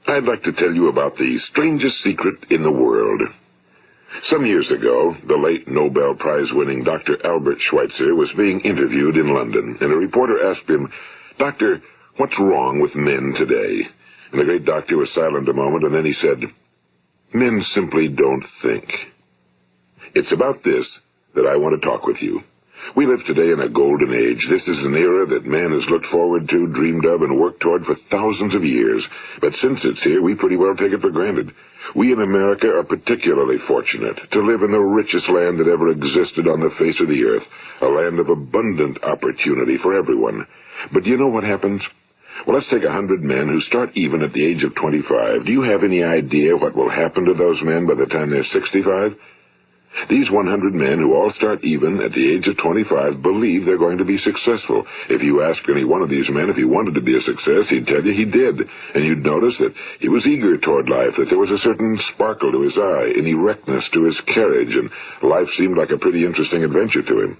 I'd like to tell you about the strangest secret in the world. Some years ago, the late Nobel Prize-winning Dr. Albert Schweitzer was being interviewed in London, and a reporter asked him, "Doctor, what's wrong with men today?" And the great doctor was silent a moment, and then he said, "Men simply don't think." It's about this that I want to talk with you. We live today in a golden age. This is an era that man has looked forward to, dreamed of, and worked toward for thousands of years. But since it's here, we pretty well take it for granted. We in America are particularly fortunate to live in the richest land that ever existed on the face of the earth, a land of abundant opportunity for everyone. But do you know what happens? Well, let's take 100 men who start even at the age of 25. Do you have any idea what will happen to those men by the time they're 65? These 100 men who all start even at the age of 25 believe they're going to be successful. If you ask any one of these men if he wanted to be a success, he'd tell you he did. And you'd notice that he was eager toward life, that there was a certain sparkle to his eye, an erectness to his carriage, and life seemed like a pretty interesting adventure to him.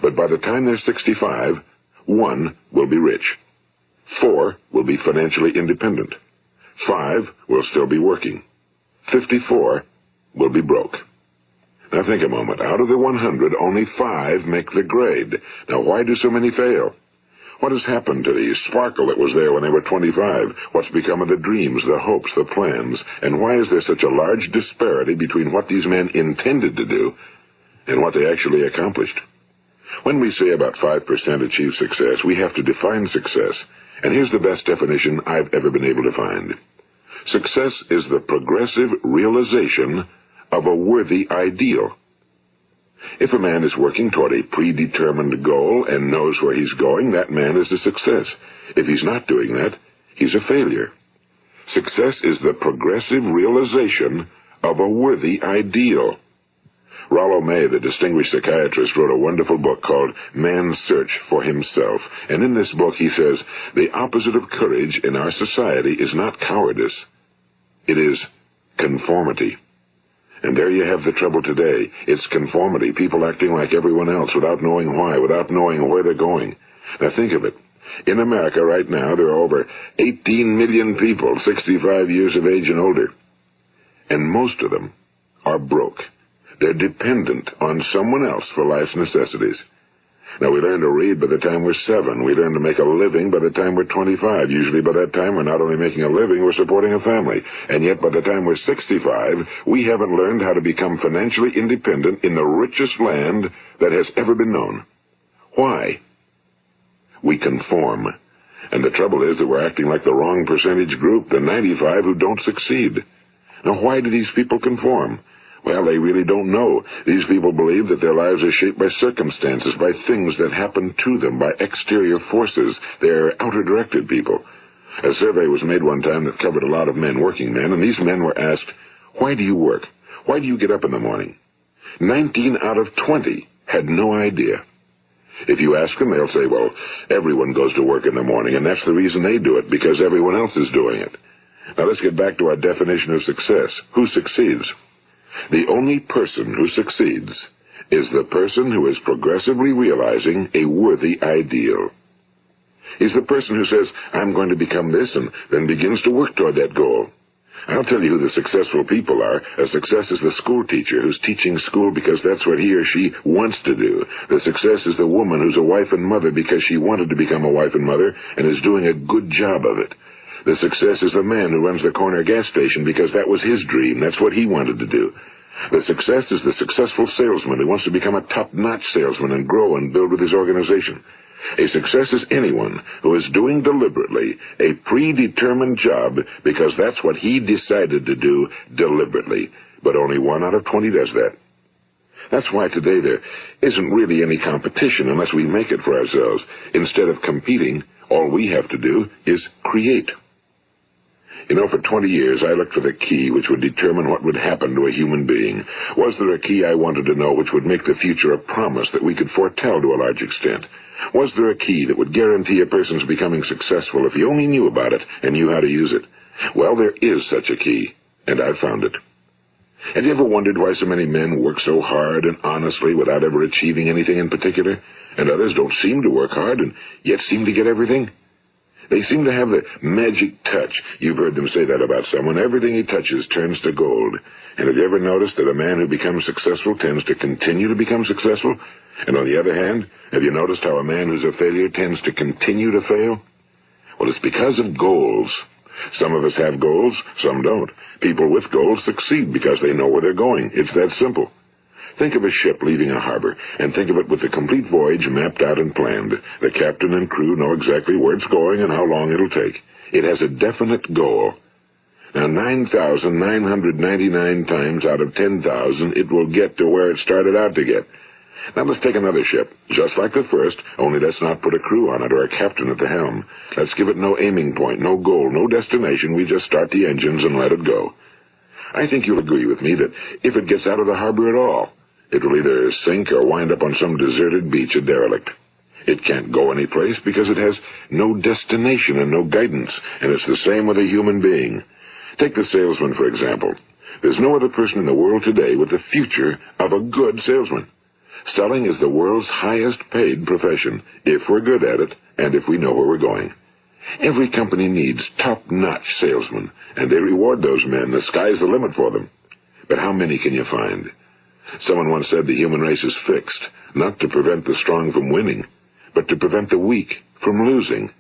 But by the time they're 65, 1 will be rich. 4 will be financially independent. 5 will still be working. 54 will be broke. Now think a moment. Out of the 100, only 5 make the grade. Now why do so many fail? What has happened to the sparkle that was there when they were 25? What's become of the dreams, the hopes, the plans? And why is there such a large disparity between what these men intended to do and what they actually accomplished? When we say about 5% achieve success, we have to define success. And here's the best definition I've ever been able to find. Success is the progressive realization of a worthy ideal. If a man is working toward a predetermined goal and knows where he's going, that man is a success. If he's not doing that, he's a failure. Success is the progressive realization of a worthy ideal. Rollo May, the distinguished psychiatrist, wrote a wonderful book called Man's Search for Himself. And in this book he says, the opposite of courage in our society is not cowardice. It is conformity. And there you have the trouble today. It's conformity, people acting like everyone else without knowing why, without knowing where they're going. Now think of it. In America right now, there are over 18 million people 65 years of age and older. And most of them are broke. They're dependent on someone else for life's necessities. Now, we learn to read by the time we're 7. We learn to make a living by the time we're 25. Usually by that time, we're not only making a living, we're supporting a family. And yet by the time we're 65, we haven't learned how to become financially independent in the richest land that has ever been known. Why? We conform. And the trouble is that we're acting like the wrong percentage group, the 95 who don't succeed. Now, why do these people conform? Well, they really don't know. These people believe that their lives are shaped by circumstances, by things that happen to them, by exterior forces. They're outer-directed people. A survey was made one time that covered a lot of men, working men, and these men were asked, "Why do you work? Why do you get up in the morning?" 19 out of 20 had no idea. If you ask them, they'll say, well, everyone goes to work in the morning, and that's the reason they do it, because everyone else is doing it. Now let's get back to our definition of success. Who succeeds? The only person who succeeds is the person who is progressively realizing a worthy ideal. He's the person who says, I'm going to become this, and then begins to work toward that goal. I'll tell you who the successful people are. A success is the school teacher who's teaching school because that's what he or she wants to do. The success is the woman who's a wife and mother because she wanted to become a wife and mother and is doing a good job of it. The success is the man who runs the corner gas station because that was his dream. That's what he wanted to do. The success is the successful salesman who wants to become a top-notch salesman and grow and build with his organization. A success is anyone who is doing deliberately a predetermined job because that's what he decided to do deliberately. But only 1 out of 20 does that. That's why today there isn't really any competition unless we make it for ourselves. Instead of competing, all we have to do is create. You know, for 20 years, I looked for the key which would determine what would happen to a human being. Was there a key I wanted to know which would make the future a promise that we could foretell to a large extent? Was there a key that would guarantee a person's becoming successful if he only knew about it and knew how to use it? Well, there is such a key, and I've found it. Have you ever wondered why so many men work so hard and honestly without ever achieving anything in particular, and others don't seem to work hard and yet seem to get everything? They seem to have the magic touch. You've heard them say that about someone. Everything he touches turns to gold. And have you ever noticed that a man who becomes successful tends to continue to become successful? And on the other hand, have you noticed how a man who's a failure tends to continue to fail? Well, it's because of goals. Some of us have goals, some don't. People with goals succeed because they know where they're going. It's that simple. Think of a ship leaving a harbor, and think of it with the complete voyage mapped out and planned. The captain and crew know exactly where it's going and how long it'll take. It has a definite goal. Now, 9,999 times out of 10,000, it will get to where it started out to get. Now, let's take another ship, just like the first, only let's not put a crew on it or a captain at the helm. Let's give it no aiming point, no goal, no destination. We just start the engines and let it go. I think you'll agree with me that if it gets out of the harbor at all, it will either sink or wind up on some deserted beach, a derelict. It can't go anyplace because it has no destination and no guidance, and it's the same with a human being. Take the salesman, for example. There's no other person in the world today with the future of a good salesman. Selling is the world's highest paid profession, if we're good at it and if we know where we're going. Every company needs top-notch salesmen, and they reward those men. The sky's the limit for them. But how many can you find? Someone once said the human race is fixed, not to prevent the strong from winning, but to prevent the weak from losing.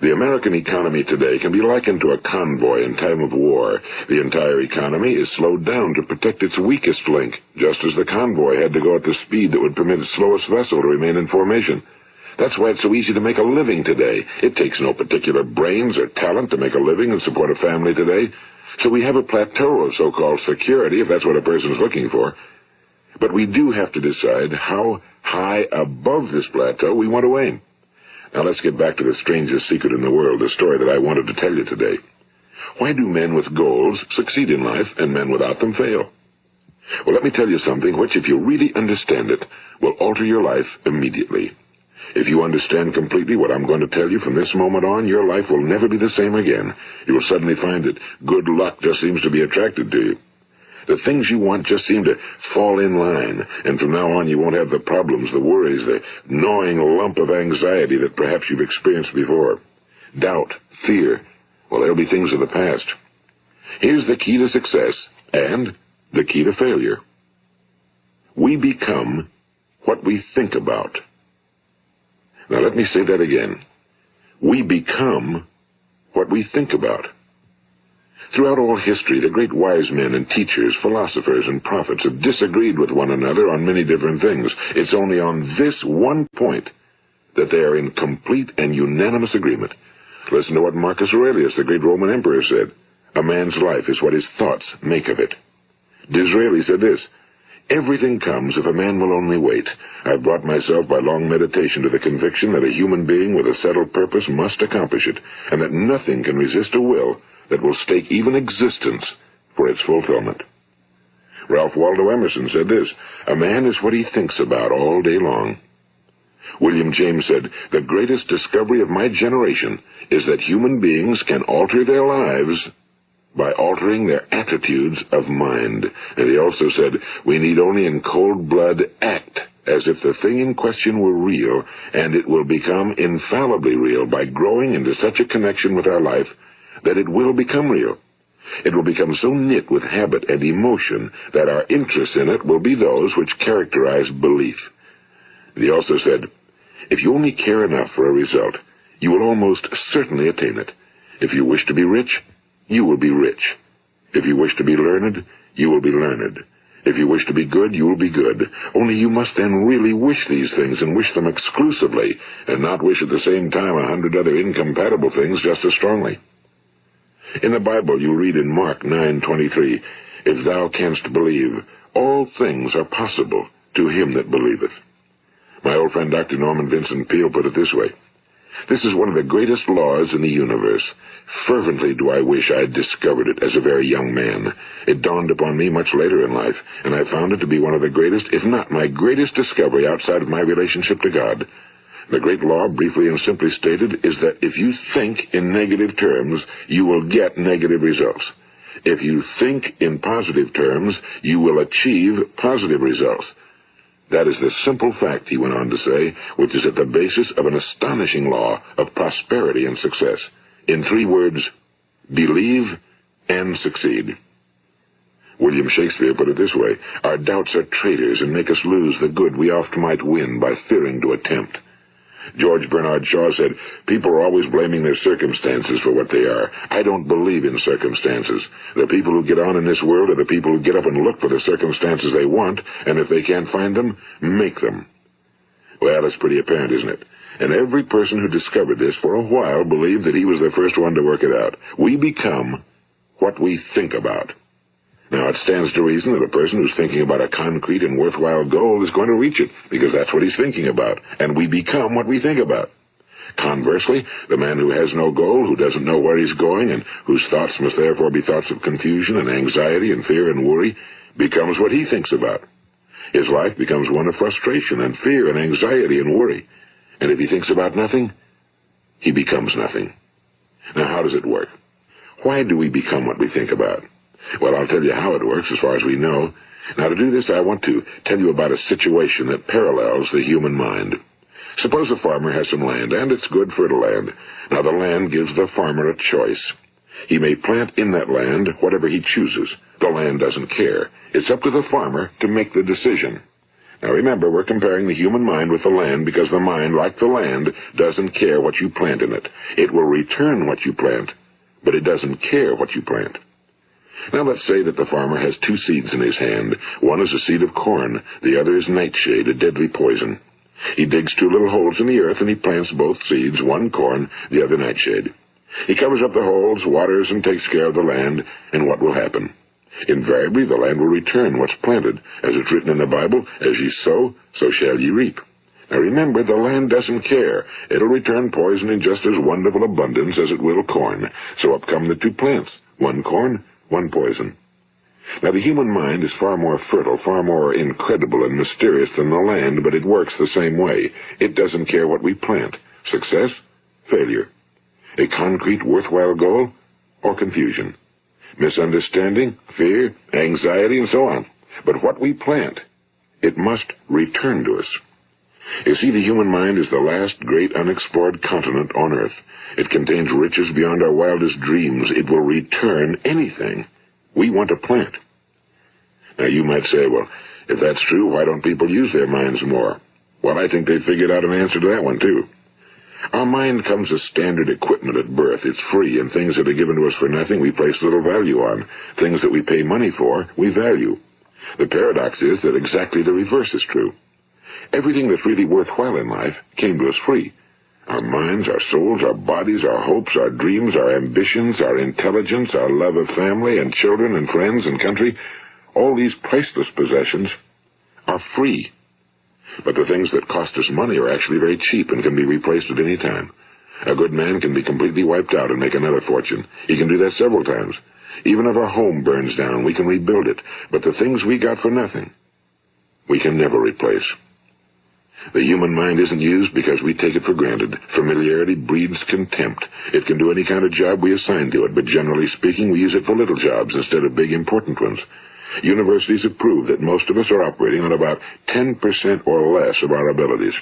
The American economy today can be likened to a convoy in time of war. The entire economy is slowed down to protect its weakest link, just as the convoy had to go at the speed that would permit its slowest vessel to remain in formation. That's why it's so easy to make a living today. It takes no particular brains or talent to make a living and support a family today. So we have a plateau of so-called security, if that's what a person's looking for. But we do have to decide how high above this plateau we want to aim. Now let's get back to the strangest secret in the world, the story that I wanted to tell you today. Why do men with goals succeed in life and men without them fail? Well, let me tell you something which, if you really understand it, will alter your life immediately. If you understand completely what I'm going to tell you from this moment on, your life will never be the same again. You will suddenly find that good luck just seems to be attracted to you. The things you want just seem to fall in line, and from now on you won't have the problems, the worries, the gnawing lump of anxiety that perhaps you've experienced before. Doubt, fear, well, they'll be things of the past. Here's the key to success and the key to failure. We become what we think about. Now let me say that again. We become what we think about. Throughout all history, the great wise men and teachers, philosophers and prophets have disagreed with one another on many different things. It's only on this one point that they are in complete and unanimous agreement. Listen to what Marcus Aurelius, the great Roman emperor, said. A man's life is what his thoughts make of it. Disraeli said this. Everything comes if a man will only wait. I've brought myself by long meditation to the conviction that a human being with a settled purpose must accomplish it, and that nothing can resist a will that will stake even existence for its fulfillment. Ralph Waldo Emerson said this, a man is what he thinks about all day long. William James said, the greatest discovery of my generation is that human beings can alter their lives by altering their attitudes of mind. And he also said, we need only in cold blood act as if the thing in question were real, and it will become infallibly real by growing into such a connection with our life that it will become real. It will become so knit with habit and emotion that our interest in it will be those which characterize belief. And he also said, if you only care enough for a result, you will almost certainly attain it. If you wish to be rich, you will be rich. If you wish to be learned, you will be learned. If you wish to be good, you will be good. Only you must then really wish these things and wish them exclusively, and not wish at the same time 100 other incompatible things just as strongly. In the Bible you read in Mark 9:23, if thou canst believe, all things are possible to him that believeth. My old friend Dr. Norman Vincent Peale put it this way, this is one of the greatest laws in the universe. Fervently do I wish I had discovered it as a very young man. It dawned upon me much later in life, and I found it to be one of the greatest, if not my greatest discovery outside of my relationship to God. The great law, briefly and simply stated, is that if you think in negative terms, you will get negative results. If you think in positive terms, you will achieve positive results. That is the simple fact, he went on to say, which is at the basis of an astonishing law of prosperity and success. In 3 words, believe and succeed. William Shakespeare put it this way: our doubts are traitors and make us lose the good we oft might win by fearing to attempt. George Bernard Shaw said, people are always blaming their circumstances for what they are. I don't believe in circumstances. The people who get on in this world are the people who get up and look for the circumstances they want, and if they can't find them, make them. Well, it's pretty apparent, isn't it? And every person who discovered this for a while believed that he was the first one to work it out. We become what we think about. Now, it stands to reason that a person who's thinking about a concrete and worthwhile goal is going to reach it, because that's what he's thinking about, and we become what we think about. Conversely, the man who has no goal, who doesn't know where he's going, and whose thoughts must therefore be thoughts of confusion and anxiety and fear and worry, becomes what he thinks about. His life becomes one of frustration and fear and anxiety and worry. And if he thinks about nothing, he becomes nothing. Now, how does it work? Why do we become what we think about? Well, I'll tell you how it works as far as we know. Now, to do this, I want to tell you about a situation that parallels the human mind. Suppose a farmer has some land, and it's good fertile land. Now, the land gives the farmer a choice. He may plant in that land whatever he chooses. The land doesn't care. It's up to the farmer to make the decision. Now, remember, we're comparing the human mind with the land because the mind, like the land, doesn't care what you plant in it. It will return what you plant, but it doesn't care what you plant. Now, let's say that the farmer has 2 seeds in his hand. One is a seed of corn. The other is nightshade, a deadly poison. He digs 2 little holes in the earth, and he plants both seeds, one corn, the other nightshade. He covers up the holes, waters, and takes care of the land, and what will happen? Invariably, the land will return what's planted. As it's written in the Bible, as ye sow, so shall ye reap. Now remember, the land doesn't care. It'll return poison in just as wonderful abundance as it will corn. So up come the 2 plants, one corn, one poison. Now, the human mind is far more fertile, far more incredible and mysterious than the land, but it works the same way. It doesn't care what we plant. Success, failure. A concrete, worthwhile goal, or confusion. Misunderstanding, fear, anxiety, and so on. But what we plant, it must return to us. You see, the human mind is the last great unexplored continent on Earth. It contains riches beyond our wildest dreams. It will return anything we want to plant. Now, you might say, well, if that's true, why don't people use their minds more? Well, I think they figured out an answer to that one, too. Our mind comes as standard equipment at birth. It's free, and things that are given to us for nothing we place little value on. Things that we pay money for, we value. The paradox is that exactly the reverse is true. Everything that's really worthwhile in life came to us free. Our minds, our souls, our bodies, our hopes, our dreams, our ambitions, our intelligence, our love of family and children and friends and country, all these priceless possessions are free. But the things that cost us money are actually very cheap and can be replaced at any time. A good man can be completely wiped out and make another fortune. He can do that several times. Even if our home burns down, we can rebuild it. But the things we got for nothing, we can never replace. The human mind isn't used because we take it for granted. Familiarity breeds contempt. It can do any kind of job we assign to it, but generally speaking, we use it for little jobs instead of big, important ones. Universities have proved that most of us are operating on about 10% or less of our abilities.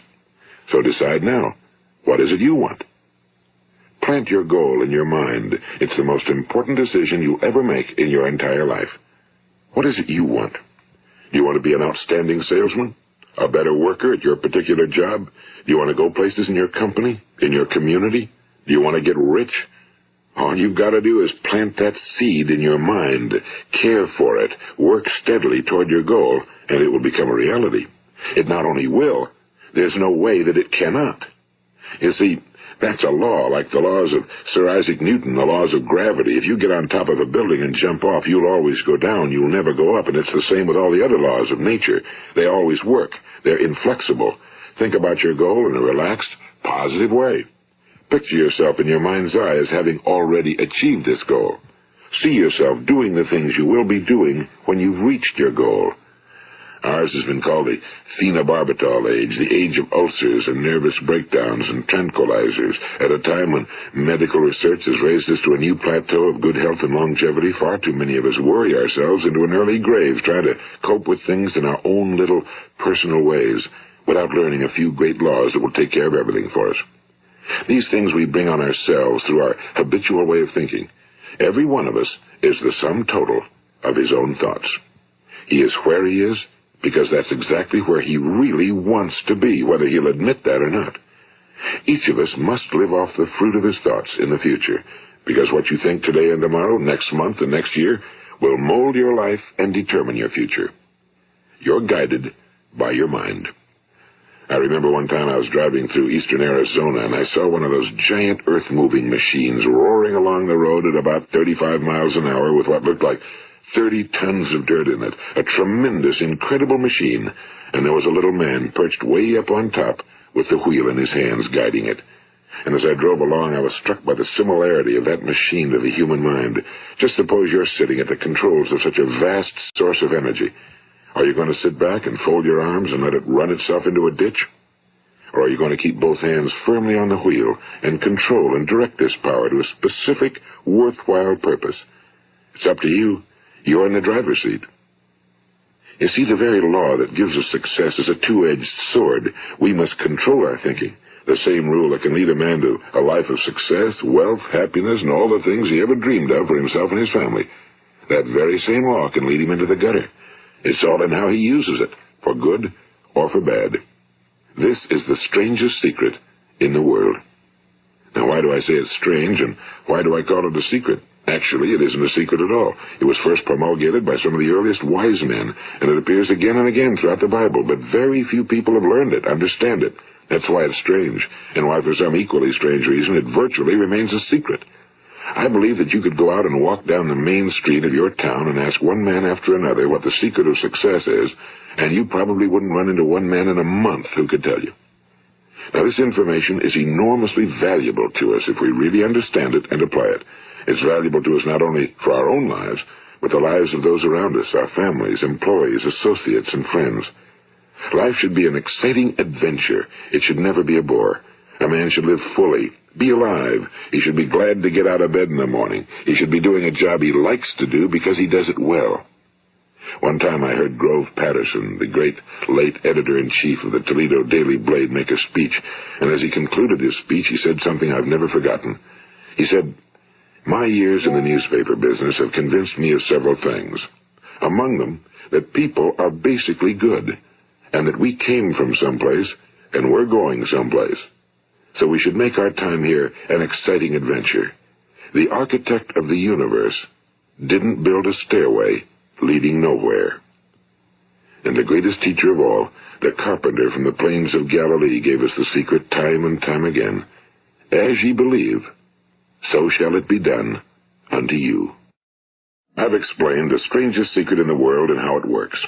So decide now, what is it you want? Plant your goal in your mind. It's the most important decision you'll ever make in your entire life. What is it you want? Do you want to be an outstanding salesman? A better worker at your particular job? Do you want to go places in your company? In your community? Do you want to get rich? All you've got to do is plant that seed in your mind, care for it, work steadily toward your goal, and it will become a reality. It not only will, there's no way that it cannot. You see, that's a law, like the laws of Sir Isaac Newton, the laws of gravity. If you get on top of a building and jump off, you'll always go down. You'll never go up, and it's the same with all the other laws of nature. They always work. They're inflexible. Think about your goal in a relaxed, positive way. Picture yourself in your mind's eye as having already achieved this goal. See yourself doing the things you will be doing when you've reached your goal. Ours has been called the phenobarbital age, the age of ulcers and nervous breakdowns and tranquilizers, at a time when medical research has raised us to a new plateau of good health and longevity. Far too many of us worry ourselves into an early grave, trying to cope with things in our own little personal ways, without learning a few great laws that will take care of everything for us. These things we bring on ourselves through our habitual way of thinking. Every one of us is the sum total of his own thoughts. He is where he is because that's exactly where he really wants to be, whether he'll admit that or not. Each of us must live off the fruit of his thoughts in the future, because what you think today and tomorrow, next month and next year, will mold your life and determine your future. You're guided by your mind. I remember one time I was driving through eastern Arizona, and I saw one of those giant earth-moving machines roaring along the road at about 35 miles an hour with what looked like 30 tons of dirt in it. A tremendous, incredible machine, and there was a little man perched way up on top with the wheel in his hands guiding it. And as I drove along, I was struck by the similarity of that machine to the human mind. Just suppose you're sitting at the controls of such a vast source of energy. Are you going to sit back and fold your arms and let it run itself into a ditch? Or are you going to keep both hands firmly on the wheel and control and direct this power to a specific, worthwhile purpose? It's up to you. You're in the driver's seat. You see, the very law that gives us success is a two-edged sword. We must control our thinking. The same rule that can lead a man to a life of success, wealth, happiness, and all the things he ever dreamed of for himself and his family. That very same law can lead him into the gutter. It's all in how he uses it, for good or for bad. This is the strangest secret in the world. Now, why do I say it's strange, and why do I call it a secret? Actually, it isn't a secret at all. It was first promulgated by some of the earliest wise men, and it appears again and again throughout the Bible, but very few people have learned it, understand it. That's why it's strange, and why for some equally strange reason it virtually remains a secret. I believe that you could go out and walk down the main street of your town and ask one man after another what the secret of success is, and you probably wouldn't run into one man in a month who could tell you. Now, this information is enormously valuable to us if we really understand it and apply it. It's valuable to us not only for our own lives, but the lives of those around us, our families, employees, associates, and friends. Life should be an exciting adventure. It should never be a bore. A man should live fully, be alive. He should be glad to get out of bed in the morning. He should be doing a job he likes to do because he does it well. One time I heard Grove Patterson, the great late editor-in-chief of the Toledo Daily Blade, make a speech, and as he concluded his speech, he said something I've never forgotten. He said, "My years in the newspaper business have convinced me of several things. Among them, that people are basically good, and that we came from someplace, and we're going someplace. So we should make our time here an exciting adventure. The architect of the universe didn't build a stairway leading nowhere." And the greatest teacher of all, the carpenter from the plains of Galilee, gave us the secret time and time again. As ye believe, so shall it be done unto you. I've explained the strangest secret in the world and how it works.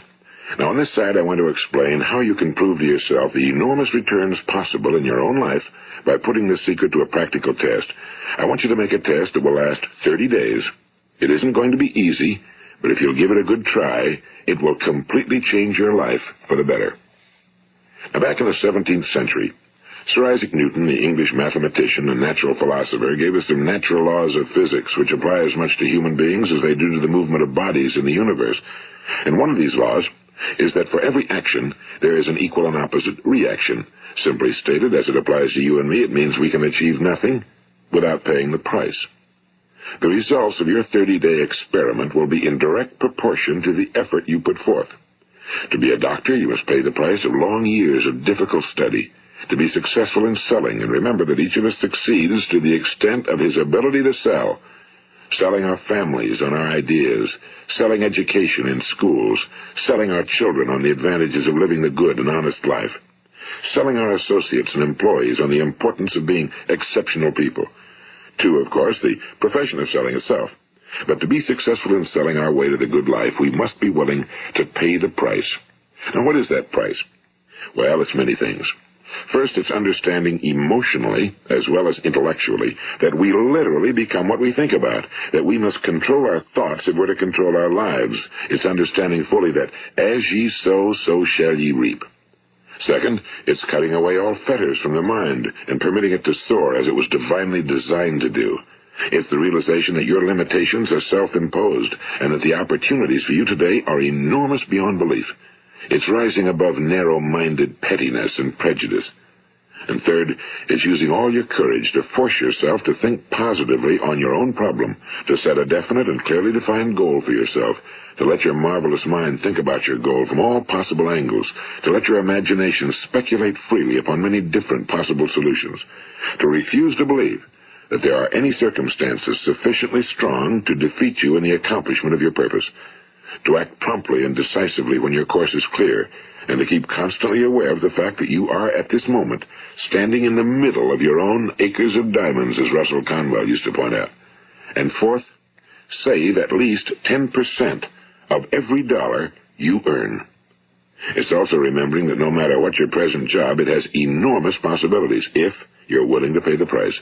Now, on this side, I want to explain how you can prove to yourself the enormous returns possible in your own life by putting this secret to a practical test. I want you to make a test that will last 30 days. It isn't going to be easy, but if you'll give it a good try, it will completely change your life for the better. Now, back in the 17th century, Sir Isaac Newton, the English mathematician and natural philosopher, gave us some natural laws of physics which apply as much to human beings as they do to the movement of bodies in the universe. And one of these laws is that for every action, there is an equal and opposite reaction. Simply stated, as it applies to you and me, it means we can achieve nothing without paying the price. The results of your 30-day experiment will be in direct proportion to the effort you put forth. To be a doctor, you must pay the price of long years of difficult study. To be successful in selling, and remember that each of us succeeds to the extent of his ability to sell. Selling our families on our ideas, selling education in schools, selling our children on the advantages of living the good and honest life, selling our associates and employees on the importance of being exceptional people. To, of course, the profession of selling itself. But to be successful in selling our way to the good life, we must be willing to pay the price. Now, what is that price? Well, it's many things. First, it's understanding emotionally, as well as intellectually, that we literally become what we think about, that we must control our thoughts if we're to control our lives. It's understanding fully that as ye sow, so shall ye reap. Second, it's cutting away all fetters from the mind and permitting it to soar as it was divinely designed to do. It's the realization that your limitations are self-imposed and that the opportunities for you today are enormous beyond belief. It's rising above narrow-minded pettiness and prejudice. And third, it's using all your courage to force yourself to think positively on your own problem, to set a definite and clearly defined goal for yourself, to let your marvelous mind think about your goal from all possible angles, to let your imagination speculate freely upon many different possible solutions, to refuse to believe that there are any circumstances sufficiently strong to defeat you in the accomplishment of your purpose, to act promptly and decisively when your course is clear, and to keep constantly aware of the fact that you are, at this moment, standing in the middle of your own acres of diamonds, as Russell Conwell used to point out. And fourth, save at least 10% of every dollar you earn. It's also remembering that no matter what your present job, it has enormous possibilities, if you're willing to pay the price.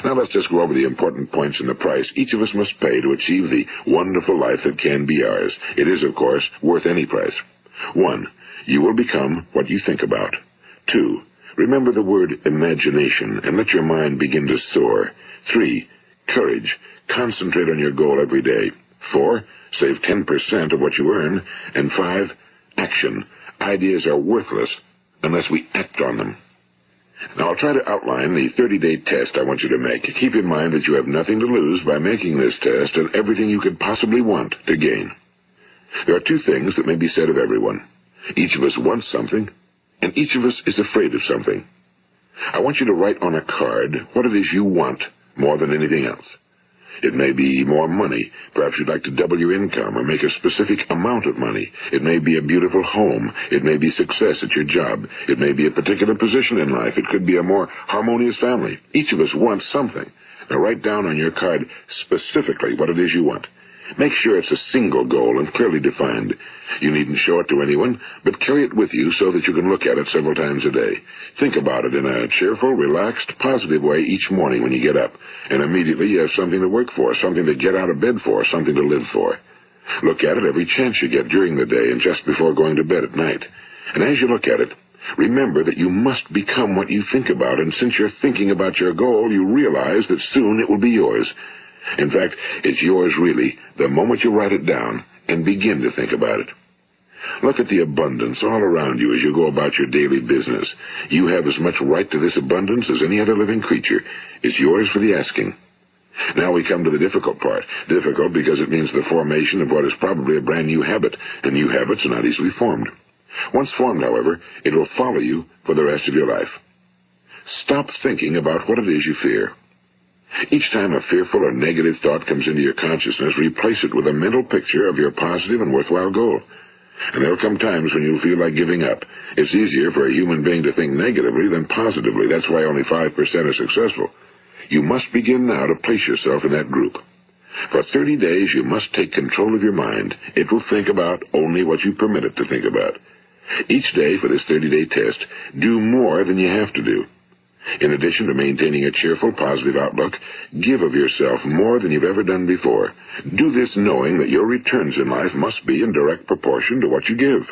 Now let's just go over the important points in the price each of us must pay to achieve the wonderful life that can be ours. It is, of course, worth any price. 1. You will become what you think about. 2. Remember the word imagination and let your mind begin to soar. 3. Courage. Concentrate on your goal every day. 4. Save 10% of what you earn. And 5. Action. Ideas are worthless unless we act on them. Now, I'll try to outline the 30-day test I want you to make. Keep in mind that you have nothing to lose by making this test and everything you could possibly want to gain. There are 2 things that may be said of everyone. Each of us wants something, and each of us is afraid of something. I want you to write on a card what it is you want more than anything else. It may be more money. Perhaps you'd like to double your income or make a specific amount of money. It may be a beautiful home. It may be success at your job. It may be a particular position in life. It could be a more harmonious family. Each of us wants something. Now write down on your card specifically what it is you want. Make sure it's a single goal and clearly defined. You needn't show it to anyone, but carry it with you so that you can look at it several times a day. Think about it in a cheerful, relaxed, positive way each morning when you get up, and immediately you have something to work for, something to get out of bed for, something to live for. Look at it every chance you get during the day and just before going to bed at night. And as you look at it, remember that you must become what you think about, and since you're thinking about your goal, you realize that soon it will be yours. In fact, it's yours really the moment you write it down and begin to think about it. Look at the abundance all around you as you go about your daily business. You have as much right to this abundance as any other living creature. It's yours for the asking. Now we come to the difficult part. Difficult because it means the formation of what is probably a brand new habit, and new habits are not easily formed. Once formed, however, it will follow you for the rest of your life. Stop thinking about what it is you fear. Each time a fearful or negative thought comes into your consciousness, replace it with a mental picture of your positive and worthwhile goal. And there'll come times when you'll feel like giving up. It's easier for a human being to think negatively than positively. That's why only 5% are successful. You must begin now to place yourself in that group. For 30 days, you must take control of your mind. It will think about only what you permit it to think about. Each day for this 30-day test, do more than you have to do. In addition to maintaining a cheerful, positive outlook, give of yourself more than you've ever done before. Do this knowing that your returns in life must be in direct proportion to what you give.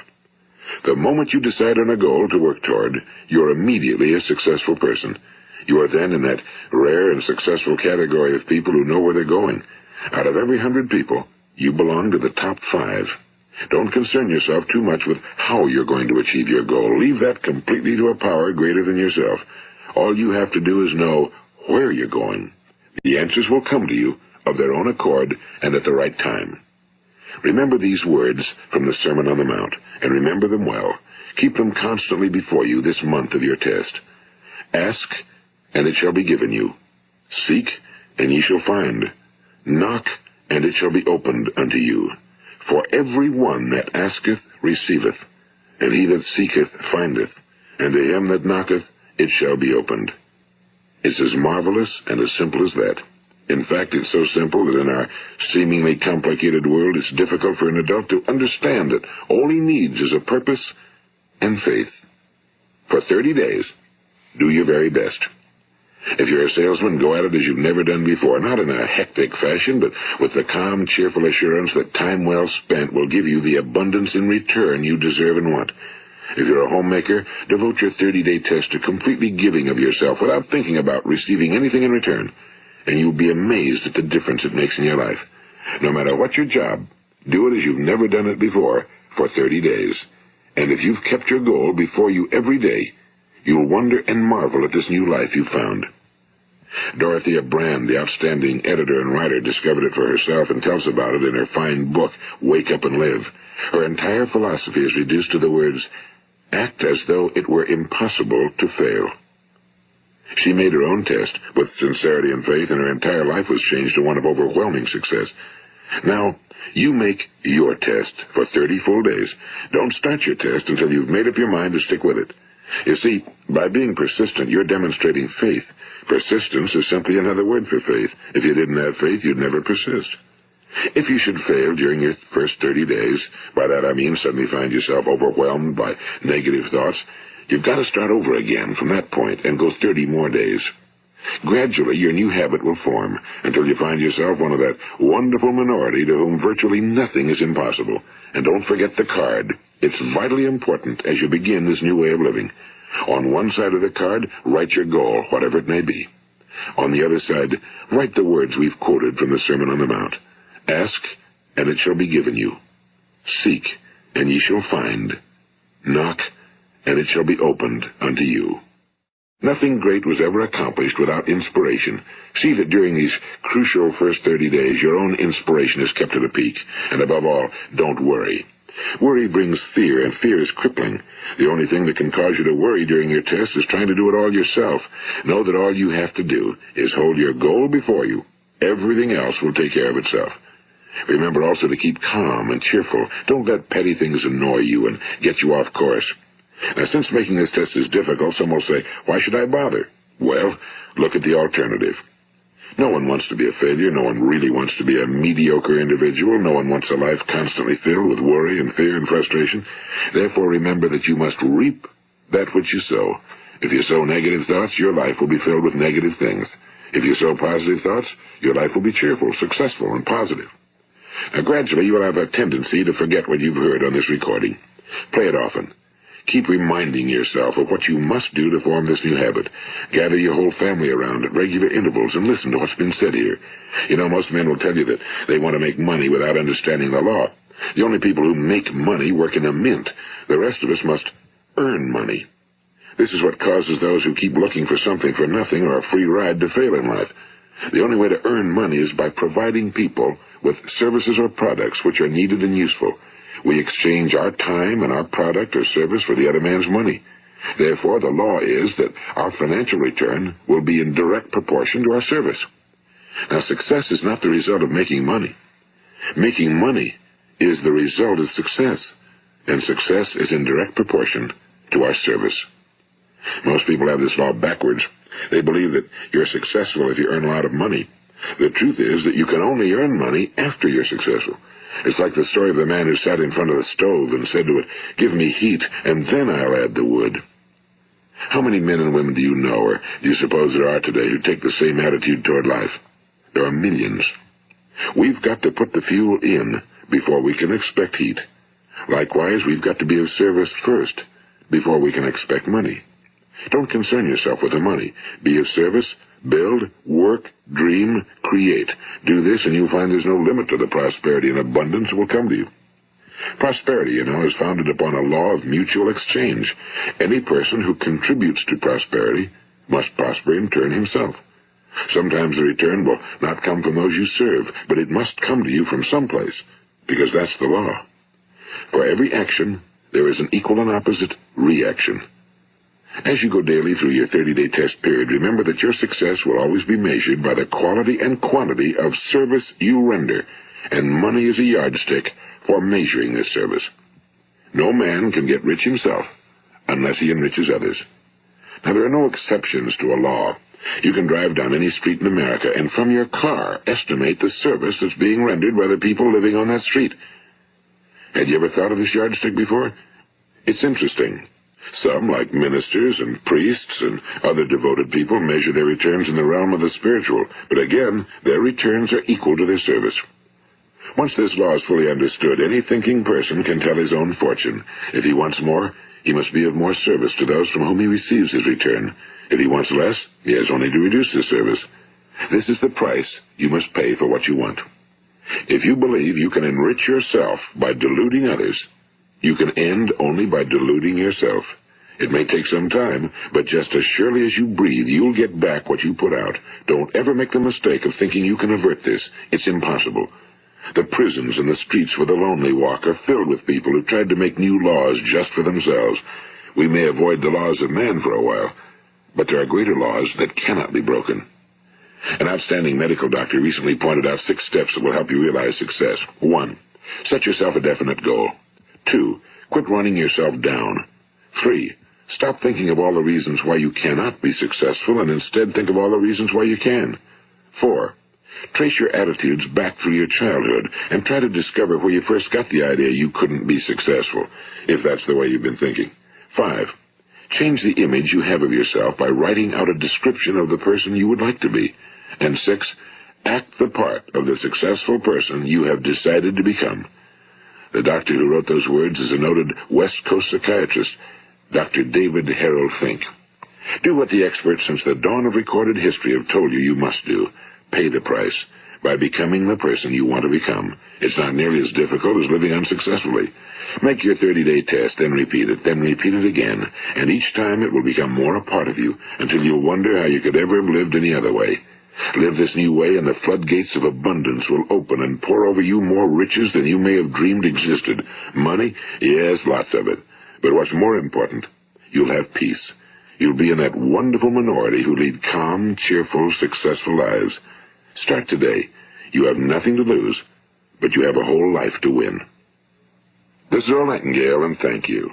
The moment you decide on a goal to work toward, you're immediately a successful person. You are then in that rare and successful category of people who know where they're going. Out of every 100 people, you belong to the top 5. Don't concern yourself too much with how you're going to achieve your goal. Leave that completely to a power greater than yourself. All you have to do is know where you're going. The answers will come to you of their own accord and at the right time. Remember these words from the Sermon on the Mount, and remember them well. Keep them constantly before you this month of your test. Ask, and it shall be given you. Seek, and ye shall find. Knock, and it shall be opened unto you. For every one that asketh receiveth, and he that seeketh findeth, and to him that knocketh it shall be opened. It's as marvelous and as simple as that. In fact, it's so simple that in our seemingly complicated world, it's difficult for an adult to understand that all he needs is a purpose and faith. For 30 days, Do your very best. If you're a salesman, go at it as you've never done before, not in a hectic fashion, but with the calm, cheerful assurance that time well spent will give you the abundance in return you deserve and want. If you're a homemaker, devote your 30-day test to completely giving of yourself without thinking about receiving anything in return, and you'll be amazed at the difference it makes in your life. No matter what your job, do it as you've never done it before for 30 days. And if you've kept your goal before you every day, you'll wonder and marvel at this new life you've found. Dorothea Brand, the outstanding editor and writer, discovered it for herself and tells about it in her fine book, Wake Up and Live. Her entire philosophy is reduced to the words, act as though it were impossible to fail. She made her own test with sincerity and faith, and her entire life was changed to one of overwhelming success. Now, you make your test for 30 full days. Don't start your test until you've made up your mind to stick with it. You see, by being persistent, you're demonstrating faith. Persistence is simply another word for faith. If you didn't have faith, you'd never persist. If you should fail during your first 30 days, by that I mean suddenly find yourself overwhelmed by negative thoughts, you've got to start over again from that point and go 30 more days. Gradually, your new habit will form until you find yourself one of that wonderful minority to whom virtually nothing is impossible. And don't forget the card. It's vitally important as you begin this new way of living. On one side of the card, write your goal, whatever it may be. On the other side, write the words we've quoted from the Sermon on the Mount. Ask, and it shall be given you. Seek, and ye shall find. Knock, and it shall be opened unto you. Nothing great was ever accomplished without inspiration. See that during these crucial first 30 days, your own inspiration is kept at a peak. And above all, don't worry. Worry brings fear, and fear is crippling. The only thing that can cause you to worry during your test is trying to do it all yourself. Know that all you have to do is hold your goal before you. Everything else will take care of itself. Remember also to keep calm and cheerful. Don't let petty things annoy you and get you off course. Now, since making this test is difficult, some will say, why should I bother? Well, look at the alternative. No one wants to be a failure. No one really wants to be a mediocre individual. No one wants a life constantly filled with worry and fear and frustration. Therefore, remember that you must reap that which you sow. If you sow negative thoughts, your life will be filled with negative things. If you sow positive thoughts, your life will be cheerful, successful, and positive. Now, gradually, you will have a tendency to forget what you've heard on this recording. Play it often. Keep reminding yourself of what you must do to form this new habit. Gather your whole family around at regular intervals and listen to what's been said here. You know, most men will tell you that they want to make money without understanding the law. The only people who make money work in a mint. The rest of us must earn money. This is what causes those who keep looking for something for nothing or a free ride to fail in life. The only way to earn money is by providing people with services or products which are needed and useful. We exchange our time and our product or service for the other man's money. Therefore, the law is that our financial return will be in direct proportion to our service. Now, success is not the result of making money. Making money is the result of success, and success is in direct proportion to our service. Most people have this law backwards. They believe that you're successful if you earn a lot of money. The truth is that you can only earn money after you're successful. It's like the story of the man who sat in front of the stove and said to it, give me heat, and then I'll add the wood. How many men and women do you know, or do you suppose there are today, who take the same attitude toward life? There are millions. We've got to put the fuel in before we can expect heat. Likewise, we've got to be of service first before we can expect money. Don't concern yourself with the money. Be of service, build, work, dream, create. Do this, and you'll find there's no limit to the prosperity and abundance that will come to you. Prosperity, you know, is founded upon a law of mutual exchange. Any person who contributes to prosperity must prosper in turn himself. Sometimes the return will not come from those you serve, but it must come to you from someplace, because that's the law. For every action, there is an equal and opposite reaction. As you go daily through your 30-day test period, remember that your success will always be measured by the quality and quantity of service you render, and money is a yardstick for measuring this service. No man can get rich himself unless he enriches others. Now, there are no exceptions to a law. You can drive down any street in America and from your car estimate the service that's being rendered by the people living on that street. Had you ever thought of this yardstick before? It's interesting. Some, like ministers and priests and other devoted people, measure their returns in the realm of the spiritual, but again, their returns are equal to their service. Once this law is fully understood, any thinking person can tell his own fortune. If he wants more, he must be of more service to those from whom he receives his return. If he wants less, he has only to reduce his service. This is the price you must pay for what you want. If you believe you can enrich yourself by deluding others, you can end only by deluding yourself. It may take some time, but just as surely as you breathe, you'll get back what you put out. Don't ever make the mistake of thinking you can avert this. It's impossible. The prisons and the streets where the lonely walk are filled with people who tried to make new laws just for themselves. We may avoid the laws of man for a while, but there are greater laws that cannot be broken. An outstanding medical doctor recently pointed out 6 steps that will help you realize success. 1. Set yourself a definite goal. 2. Quit running yourself down. 3. Stop thinking of all the reasons why you cannot be successful and instead think of all the reasons why you can. 4. Trace your attitudes back through your childhood and try to discover where you first got the idea you couldn't be successful, if that's the way you've been thinking. 5. Change the image you have of yourself by writing out a description of the person you would like to be. And 6. Act the part of the successful person you have decided to become. The doctor who wrote those words is a noted West Coast psychiatrist, Dr. David Harold Fink. Do what the experts since the dawn of recorded history have told you must do. Pay the price by becoming the person you want to become. It's not nearly as difficult as living unsuccessfully. Make your 30-day test, then repeat it again, and each time it will become more a part of you until you'll wonder how you could ever have lived any other way. Live this new way, and the floodgates of abundance will open and pour over you more riches than you may have dreamed existed. Money? Yes, lots of it. But what's more important, you'll have peace. You'll be in that wonderful minority who lead calm, cheerful, successful lives. Start today. You have nothing to lose, but you have a whole life to win. This is Earl Nightingale, and thank you.